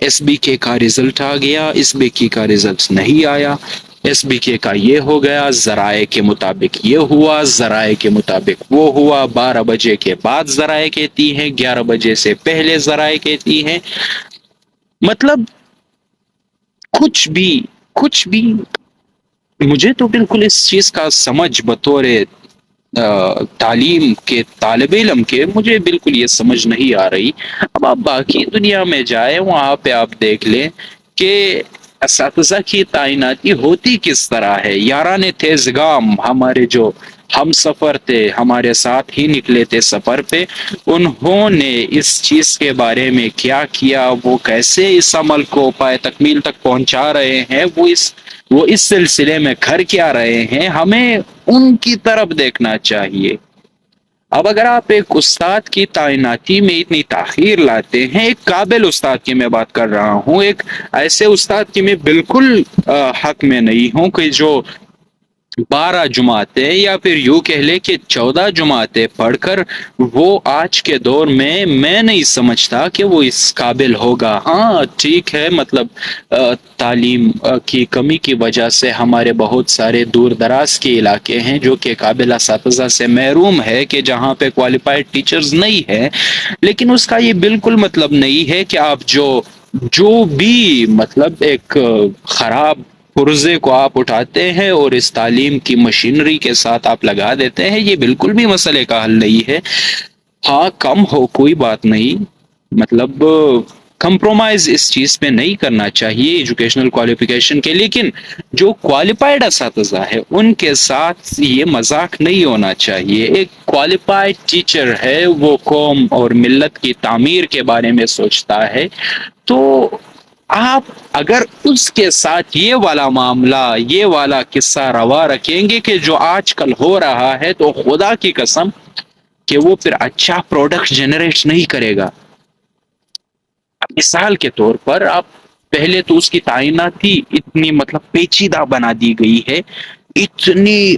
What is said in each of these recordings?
S B کے کا result آ گیا، ایس بی کے کا رزلٹ نہیں آیا، ایس بی کے کا یہ ہو گیا، ذرائع کے مطابق یہ ہوا، ذرائع کے مطابق وہ ہوا، 12 بجے کے بعد ذرائع کہتی ہیں، 11 بجے سے پہلے ذرائع کہتی ہیں، مطلب کچھ بھی مجھے تو بالکل اس چیز کا سمجھ بطور تعلیم کے طالب علم کے مجھے بالکل یہ سمجھ نہیں آ رہی۔ اب آپ باقی دنیا میں جائیں، وہاں پہ آپ دیکھ لیں کہ اساتذہ کی تعیناتی ہوتی کس طرح ہے۔ یاران تیزگام ہمارے جو ہم سفر تھے، ہمارے ساتھ ہی نکلے تھے سفر پہ، انہوں نے اس چیز کے بارے میں کیا کیا، وہ کیسے اس عمل کو پائے تکمیل تک پہنچا رہے ہیں، وہ اس سلسلے میں کر کیا رہے ہیں، ہمیں ان کی طرف دیکھنا چاہیے۔ اب اگر آپ ایک استاد کی تعیناتی میں اتنی تاخیر لاتے ہیں، ایک قابل استاد کی میں بات کر رہا ہوں، ایک ایسے استاد کی میں بالکل حق میں نہیں ہوں کہ جو 12 جماعتیں یا پھر یوں کہہ لے کہ 14 جماعتیں پڑھ کر وہ آج کے دور میں نہیں سمجھتا کہ وہ اس قابل ہوگا۔ ہاں ٹھیک ہے، مطلب تعلیم کی کمی کی وجہ سے ہمارے بہت سارے دور دراز کے علاقے ہیں جو کہ قابل اساتذہ سے محروم ہے، کہ جہاں پہ کوالیفائڈ ٹیچرز نہیں ہے، لیکن اس کا یہ بالکل مطلب نہیں ہے کہ آپ جو بھی مطلب ایک خراب پرزے کو آپ اٹھاتے ہیں اور اس تعلیم کی مشینری کے ساتھ آپ لگا دیتے ہیں، یہ بالکل بھی مسئلے کا حل نہیں ہے۔ ہاں کم ہو کوئی بات نہیں، مطلب کمپرومائز اس چیز پہ نہیں کرنا چاہیے ایجوکیشنل کوالیفیکیشن کے، لیکن جو کوالیفائڈ اساتذہ ہے ان کے ساتھ یہ مذاق نہیں ہونا چاہیے۔ ایک کوالیفائڈ ٹیچر ہے، وہ قوم اور ملت کی تعمیر کے بارے میں سوچتا ہے، تو آپ اگر اس کے ساتھ یہ والا معاملہ، یہ والا قصہ روا رکھیں گے کہ جو آج کل ہو رہا ہے، تو خدا کی قسم کہ وہ پھر اچھا پروڈکٹ جنریٹ نہیں کرے گا۔ مثال کے طور پر آپ پہلے تو اس کی تعیناتی اتنی مطلب پیچیدہ بنا دی گئی ہے، اتنی،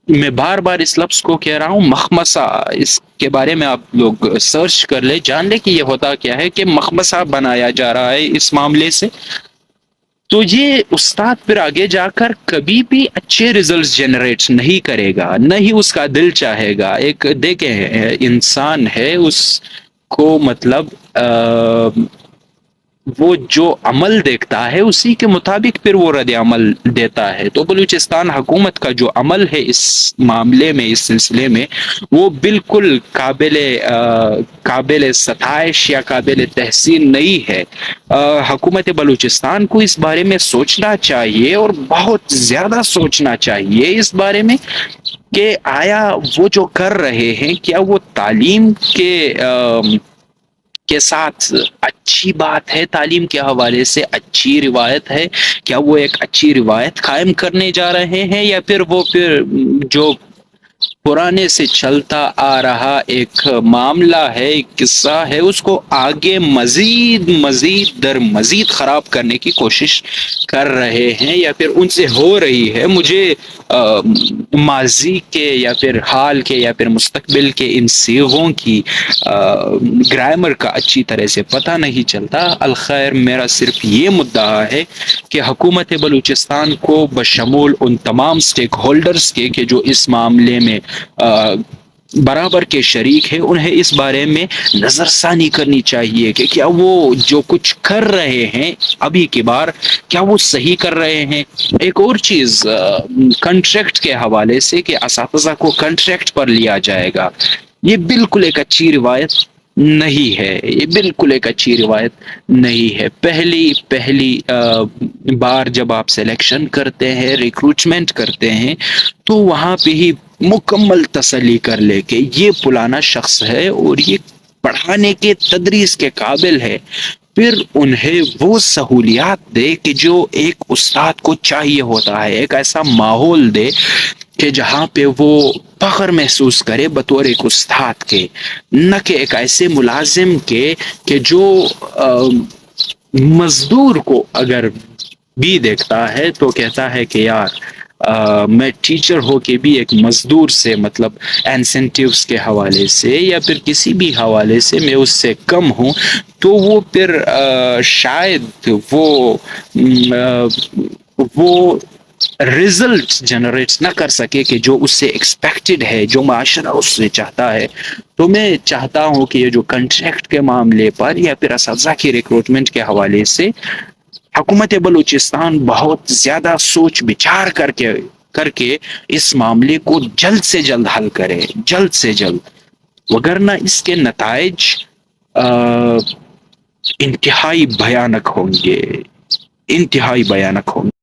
میں بار بار اس لفظ کو کہہ رہا ہوں، مخمسہ، اس کے بارے میں آپ لوگ سرچ کر لیں، جان لیں کہ یہ ہوتا کیا ہے، کہ مخمسہ بنایا جا رہا ہے اس معاملے سے۔ تو یہ استاد پھر آگے جا کر کبھی بھی اچھے ریزلٹس جنریٹ نہیں کرے گا، نہ ہی اس کا دل چاہے گا۔ ایک دیکھیں انسان ہے، اس کو مطلب وہ جو عمل دیکھتا ہے اسی کے مطابق پھر وہ رد عمل دیتا ہے۔ تو بلوچستان حکومت کا جو عمل ہے اس معاملے میں، اس سلسلے میں، وہ بالکل قابل ستائش یا قابل تحسین نہیں ہے۔ حکومت بلوچستان کو اس بارے میں سوچنا چاہیے، اور بہت زیادہ سوچنا چاہیے اس بارے میں کہ آیا وہ جو کر رہے ہیں، کیا وہ تعلیم کے ساتھ اچھی بات ہے، تعلیم کے حوالے سے اچھی روایت ہے، کیا وہ ایک اچھی روایت قائم کرنے جا رہے ہیں، یا پھر جو پرانے سے چلتا آ رہا ایک معاملہ ہے، ایک قصہ ہے، اس کو آگے مزید خراب کرنے کی کوشش کر رہے ہیں، یا پھر ان سے ہو رہی ہے۔ مجھے ماضی کے یا پھر حال کے یا پھر مستقبل کے ان صیغوں کی گرامر کا اچھی طرح سے پتہ نہیں چلتا۔ الخیر، میرا صرف یہ مدعا ہے کہ حکومت بلوچستان کو بشمول ان تمام سٹیک ہولڈرز کے کہ جو اس معاملے میں برابر کے شریک ہیں، انہیں اس بارے میں نظر ثانی کرنی چاہیے کہ کیا وہ جو کچھ کر رہے ہیں ابھی کی بار، کیا وہ صحیح کر رہے ہیں۔ ایک اور چیز کنٹریکٹ کے حوالے سے، کہ اساتذہ کو کنٹریکٹ پر لیا جائے گا، یہ بالکل ایک اچھی روایت نہیں ہے، یہ بالکل ایک اچھی روایت نہیں ہے۔ پہلی بار جب آپ سلیکشن کرتے ہیں، ریکروٹمنٹ کرتے ہیں، تو وہاں پہ ہی مکمل تسلی کر لے کہ یہ فلانا شخص ہے اور یہ پڑھانے کے تدریس کے قابل ہے، پھر انہیں وہ سہولیات دے کہ جو ایک استاد کو چاہیے ہوتا ہے، ایک ایسا ماحول دے کہ جہاں پہ وہ فخر محسوس کرے بطور ایک استاد کے، نہ کہ ایک ایسے ملازم کے کہ جو مزدور کو اگر بھی دیکھتا ہے تو کہتا ہے کہ یار میں ٹیچر ہو کے بھی ایک مزدور سے مطلب انسینٹیوز کے حوالے سے یا پھر کسی بھی حوالے سے میں اس سے کم ہوں، تو وہ پھر شاید وہ رزلٹ جنریٹ نہ کر سکے کہ جو اس سے ایکسپیکٹڈ ہے، جو معاشرہ اس سے چاہتا ہے۔ تو میں چاہتا ہوں کہ یہ جو کنٹریکٹ کے معاملے پر یا پھر اساتذہ کی ریکروٹمنٹ کے حوالے سے حکومت بلوچستان بہت زیادہ سوچ بچار کر کے اس معاملے کو جلد سے جلد حل کرے، جلد سے جلد، وگرنہ اس کے نتائج انتہائی بھیانک ہوں گے، انتہائی بھیانک ہوں گے۔